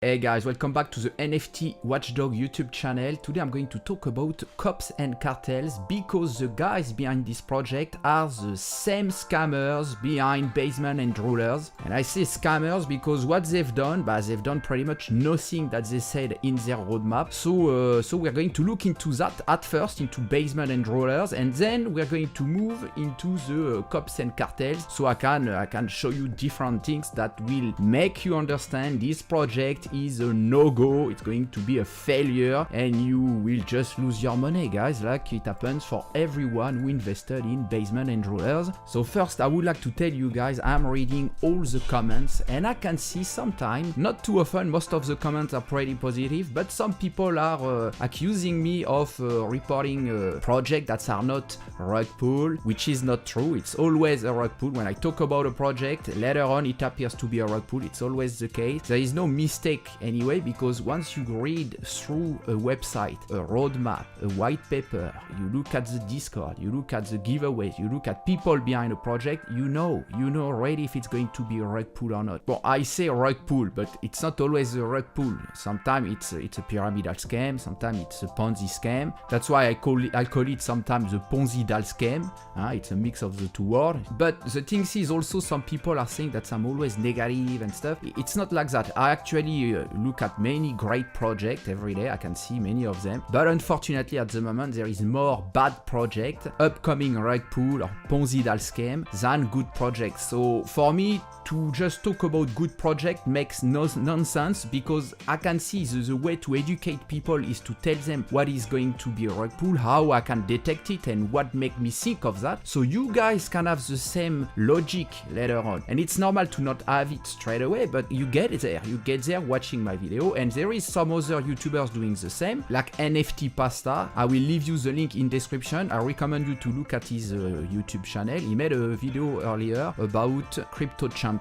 Hey guys, welcome back to the NFT WatchDog YouTube channel. Today I'm going to talk about COPS and cartels because the guys behind this project are the same scammers behind Basement and Drewlers. And I say scammers because what they've done, they've done pretty much nothing that they said in their roadmap. So we're going to look into that at first, into Basement and Drewlers, and then we're going to move into the COPS and cartels. So I can show you different things that will make you understand this project is a no-go, it's going to be a failure, and you will just lose your money, guys, like it happens for everyone who invested in Basement and Drewlers. So first, I would like to tell you guys, I'm reading all the comments, and I can see sometimes, not too often, most of the comments are pretty positive, but some people are accusing me of reporting projects that are not rug pull, which is not true. It's always a rug pull. When I talk about a project, later on it appears to be a rug pull. It's always the case. There is no mistake anyway, because once you read through a website, a roadmap, a white paper, you look at the Discord, you look at the giveaways, you look at people behind a project, you know already if it's going to be a rug pull or not. Well, I say rug pull, but it's not always a rug pull. Sometimes it's a pyramidal scam, sometimes it's a Ponzi scam. That's why I call it sometimes a Ponzi-dal scam. It's a mix of the two words. But the thing is also some people are saying that I'm always negative and stuff. It's not like that. I actually look at many great projects every day. I can see many of them, but unfortunately at the moment there is more bad project, upcoming rug pull or Ponzi-dal scam than good projects. So for me to just talk about good project makes no nonsense, because I can see the way to educate people is to tell them what is going to be a rug pull, how I can detect it, and what make me think of that, so you guys can have the same logic later on. And it's normal to not have it straight away, but you get there watching my video, and there is some other YouTubers doing the same, like NFT Pasta. I will leave you the link in description. I recommend you to look at his YouTube channel. He made a video earlier about Crypto Champion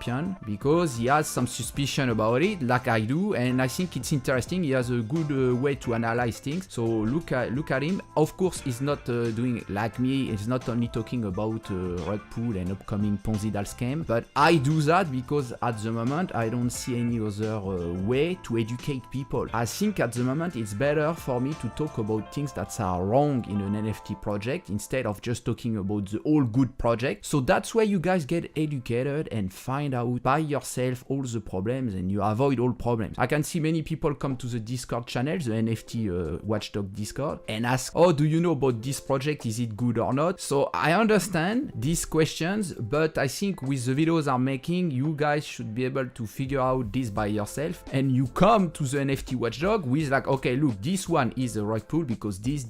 because he has some suspicion about it, like I do, and I think it's interesting. He has a good way to analyze things, so look at him. Of course, he's not doing like me. He's not only talking about rug pull and upcoming Ponzi-dal scam, but I do that because at the moment I don't see any other way to educate people. I think at the moment it's better for me to talk about things that are wrong in an NFT project instead of just talking about the all good project. So that's where you guys get educated and find out by yourself all the problems, and you avoid all problems. I can see many people come to the Discord channel, the NFT WatchDog Discord, and ask, oh, do you know about this project? Is it good or not? So I understand these questions, but I think with the videos I'm making, you guys should be able to figure out this by yourself, and you come to the NFT WatchDog with like, okay, look, this one is a rug pull because this.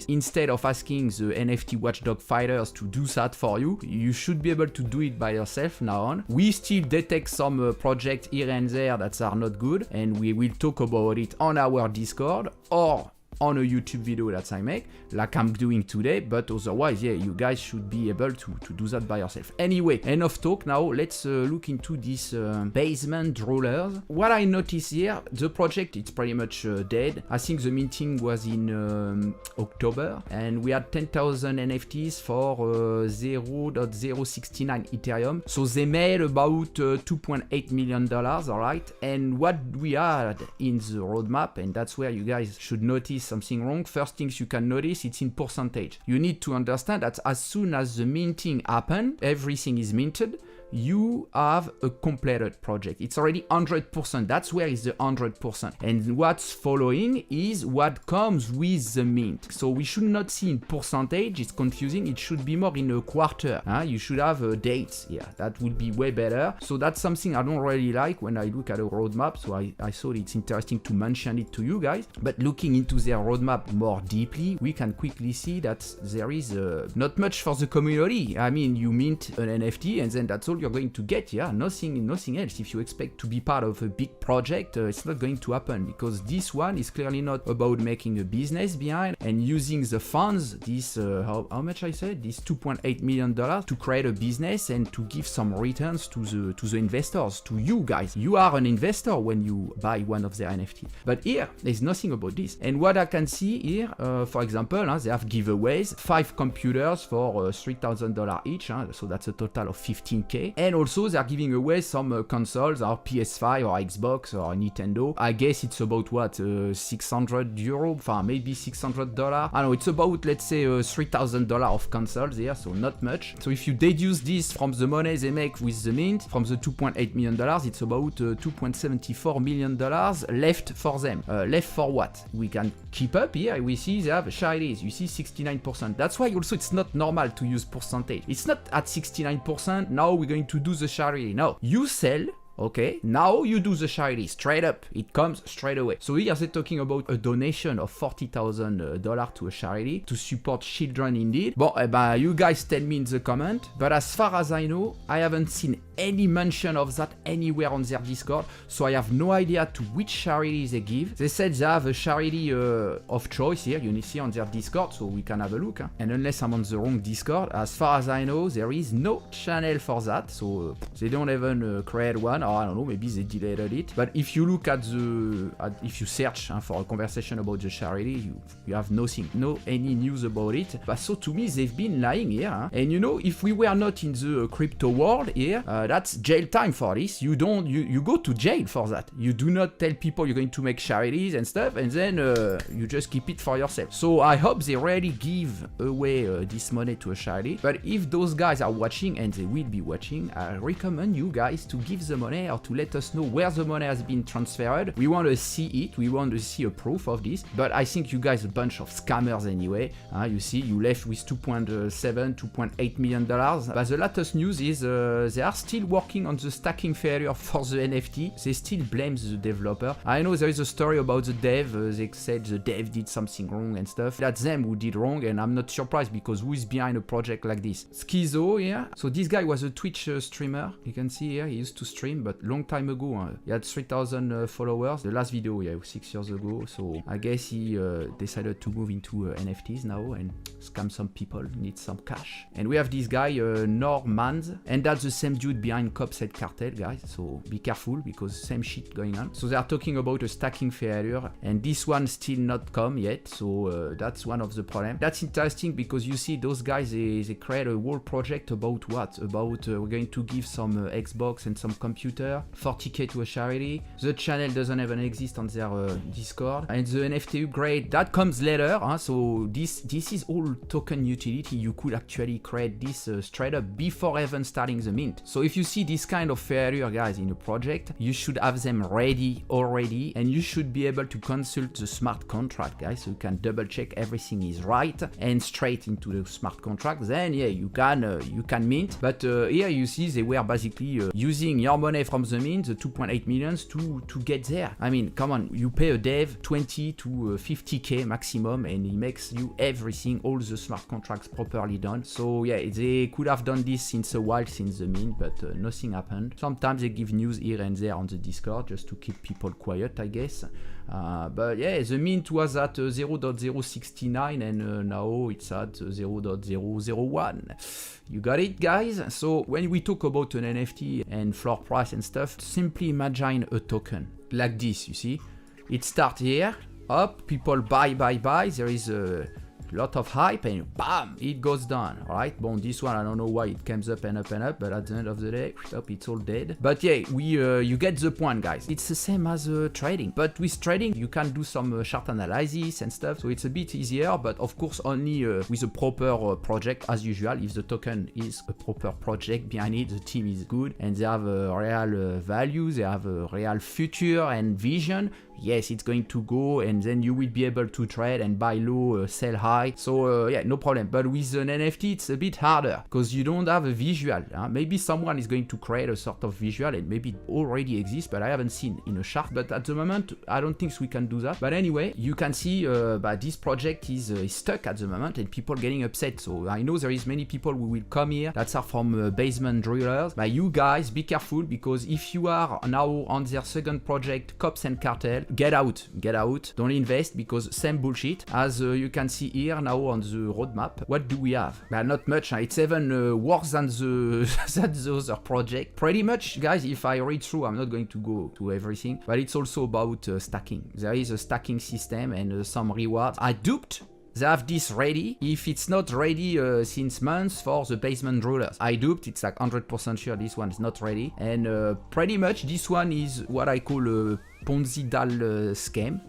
Instead of asking the NFT WatchDog fighters to do that for you, you should be able to do it by yourself now on. We still detect some projects here and there that are not good, and we will talk about it on our Discord or on a YouTube video that I make, like I'm doing today, but otherwise, yeah, you guys should be able to do that by yourself. Anyway, enough talk now, let's look into this Basement Drewlers. What I notice here, the project, it's pretty much dead. I think the minting was in October, and we had 10,000 NFTs for 0.069 Ethereum. So they made about $2.8 million, all right? And what we had in the roadmap, and that's where you guys should notice something wrong. First things you can notice, it's in percentage. You need to understand that as soon as the minting happens, everything is minted, you have a completed project. It's already 100%. That's where is the 100%. And what's following is what comes with the mint. So we should not see in percentage. It's confusing. It should be more in a quarter. You should have dates. Yeah, that would be way better. So that's something I don't really like when I look at a roadmap. So I thought it's interesting to mention it to you guys. But looking into their roadmap more deeply, we can quickly see that there is not much for the community. I mean, you mint an NFT and then that's all you're going to get. Yeah, nothing else. If you expect to be part of a big project, it's not going to happen, because this one is clearly not about making a business behind and using the funds, this how much I said, this $2.8 million to create a business and to give some returns to the investors, to you guys. You are an investor when you buy one of their NFT. But here there's nothing about this. And what I can see here, for example, they have giveaways, 5 computers for $3,000 each, so that's a total of $15K. money. And also they're giving away some consoles or PS5 or Xbox or Nintendo. I guess it's about what, €600, maybe $600. I don't know, it's about, let's say, $3,000 of consoles here, so not much. So if you deduce this from the money they make with the mint, from the $2.8 million, it's about $2.74 million left for them. Left for what? We can keep up here. We see they have charities. You see 69%. That's why also it's not normal to use percentage. It's not at 69%. Now we're going to do the charity. No, you sell. Okay, now you do the charity straight up. It comes straight away. So here they're talking about a donation of $40,000 to a charity to support children indeed. Bon, you guys tell me in the comment. But as far as I know, I haven't seen any mention of that anywhere on their Discord. So I have no idea to which charity they give. They said they have a charity of choice here. You see on their Discord, so we can have a look. Huh? And unless I'm on the wrong Discord, as far as I know, there is no channel for that. So they don't even create one. I don't know, maybe they deleted it. But if you look at if you search for a conversation about the charity, you have nothing, any news about it. But so to me, they've been lying here. Huh? And you know, if we were not in the crypto world here, that's jail time for this. You go to jail for that. You do not tell people you're going to make charities and stuff, and then you just keep it for yourself. So I hope they really give away this money to a charity. But if those guys are watching, and they will be watching, I recommend you guys to give the money or to let us know where the money has been transferred. We want to see it. We want to see a proof of this. But I think you guys are a bunch of scammers anyway. You see, you left with $2.8 million. But the latest news is they are still working on the stacking failure for the NFT. They still blame the developer. I know there is a story about the dev. They said the dev did something wrong and stuff. That's them who did wrong, and I'm not surprised because who is behind a project like this? Skitzzo here. So this guy was a Twitch streamer. You can see here he used to stream, but long time ago. He had 3,000 followers. The last video, 6 years ago. So I guess he decided to move into NFTs now and scam some people, need some cash. And we have this guy, Normanz, and that's the same dude behind COPS CARTEL, guys. So be careful because same shit going on. So they are talking about a stacking failure, and this one still not come yet. So that's one of the problems. That's interesting because you see those guys, they create a whole project about what? About we're going to give some Xbox and some computer, 40k to a charity. The channel doesn't even exist on their Discord, and the NFT upgrade that comes later. So this is all token utility. You could actually create this straight up before even starting the mint. So if you see this kind of failure, guys, in a project, you should have them ready already, and you should be able to consult the smart contract, guys, so you can double check everything is right and straight into the smart contract. Then you can mint. But here you see they were basically using your money from the mint, the 2.8 millions, to get there. I mean, come on, you pay a dev 20 to 50k maximum, and he makes you everything, all the smart contracts properly done. So they could have done this since a while, since the mint, but nothing happened. Sometimes they give news here and there on the Discord just to keep people quiet, I guess. But the mint was at 0.069 and now it's at 0.001. You got it, guys? So when we talk about an NFT and floor price and stuff, simply imagine a token like this, you see? It starts here, up, people buy, there is a lot of hype, and bam, it goes down, right? Bon, this one, I don't know why it comes up and up and up, but at the end of the day, it's all dead. But you get the point, guys. It's the same as trading, but with trading, you can do some chart analysis and stuff, so it's a bit easier, but of course, only with a proper project, as usual. If the token is a proper project behind it, the team is good, and they have a real value, they have a real future and vision, yes, it's going to go, and then you will be able to trade and buy low, sell high. So no problem. But with an NFT, it's a bit harder because you don't have a visual. Maybe someone is going to create a sort of visual, and maybe it already exists, but I haven't seen in a chart. But at the moment, I don't think we can do that. But anyway, you can see this project is stuck at the moment, and people getting upset. So I know there is many people who will come here that are from basement drillers. But you guys, be careful, because if you are now on their second project, COPS and Cartel, get out, don't invest, because same bullshit. As you can see here now on the roadmap, what do we have? Not much. It's even worse than the other project. Pretty much, guys, if I read through, I'm not going to go to everything, but it's also about stacking. There is a stacking system and some rewards. I duped they have this ready if it's not ready since months for the basement Drewlers. I duped, it's like 100% sure this one is not ready. And pretty much this one is what I call a Ponzi-dal scam.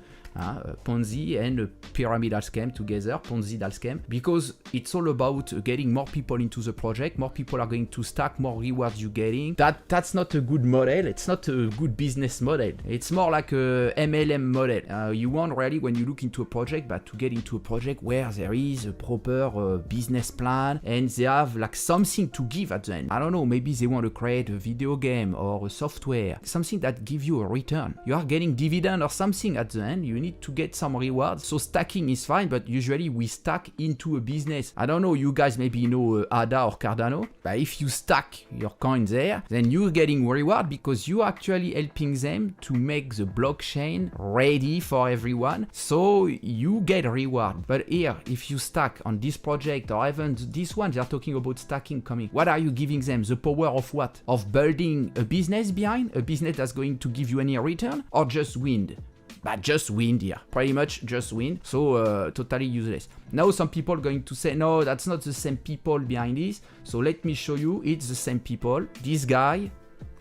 Ponzi and a pyramidal scam together, Ponzi-dal scam, because it's all about getting more people into the project. More people are going to stack, more rewards you're getting. That's not a good model. It's not a good business model. It's more like a MLM model. You want really, when you look into a project, but to get into a project where there is a proper business plan and they have like something to give at the end. I don't know, maybe they want to create a video game or a software, something that give you a return. You are getting dividend or something at the end. You need to get some rewards. So stacking is fine, but usually we stack into a business. I don't know, you guys maybe know ADA or Cardano, but if you stack your coin there, then you're getting reward because you're actually helping them to make the blockchain ready for everyone. So you get a reward. But here, if you stack on this project or even this one, they're talking about stacking coming. What are you giving them? The power of what? Of building a business behind? A business that's going to give you any return? Or just wind? But just wind here, pretty much just wind, so totally useless. Now some people are going to say, no, that's not the same people behind this, so let me show you, it's the same people. This guy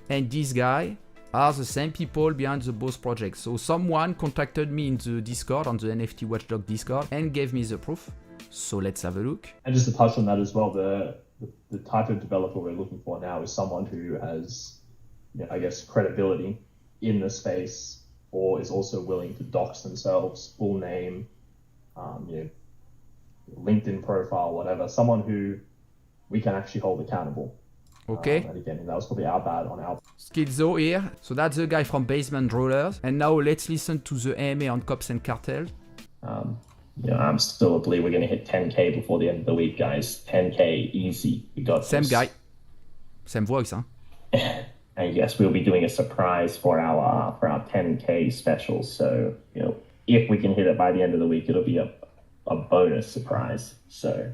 and this guy are the same people behind the both projects. So someone contacted me in the Discord, on the NFT WatchDog Discord, and gave me the proof. So let's have a look. And just to touch on that as well, the type of developer we're looking for now is someone who has, I guess, credibility in the space, or is also willing to dox themselves, full name, LinkedIn profile, whatever. Someone who we can actually hold accountable. Okay. And again, that was probably our bad on our... Skitzzo here. So that's the guy from Basement Drewlers. And now let's listen to the AMA on Cops and Cartels. I'm still a believer we're going to hit 10K before the end of the week, guys. 10K, easy. We got Same this. guy. Same voice, huh? And yes, we'll be doing a surprise for our 10K special. So, if we can hit it by the end of the week, it'll be a bonus surprise. So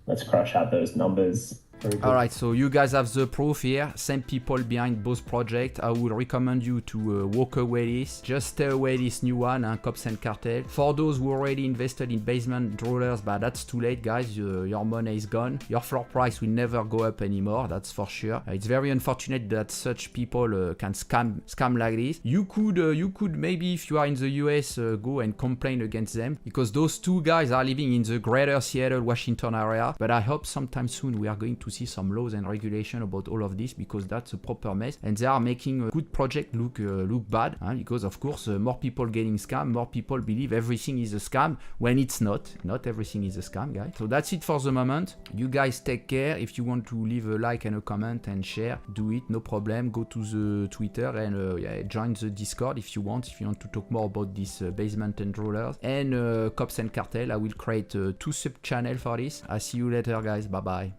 let's crush out those numbers. Alright, so you guys have the proof here. Same people behind both projects. I would recommend you to walk away this. Just stay away this new one, Cops and Cartel. For those who already invested in Basement Drewlers, but that's too late, guys. Your money is gone. Your floor price will never go up anymore, that's for sure. It's very unfortunate that such people can scam like this. You could maybe, if you are in the US, go and complain against them, because those two guys are living in the greater Seattle, Washington area. But I hope sometime soon we are going to see some laws and regulation about all of this, because that's a proper mess and they are making a good project look bad, because of course more people getting scammed, more people believe everything is a scam when it's not everything is a scam, guys. So that's it for the moment. You guys take care. If you want to leave a like and a comment and share, do it, no problem. Go to the Twitter and join the Discord if you want to talk more about this Basement and Drewlers and Cops and Cartel. I will create 2 sub channels for this. I'll see you later, guys. Bye bye.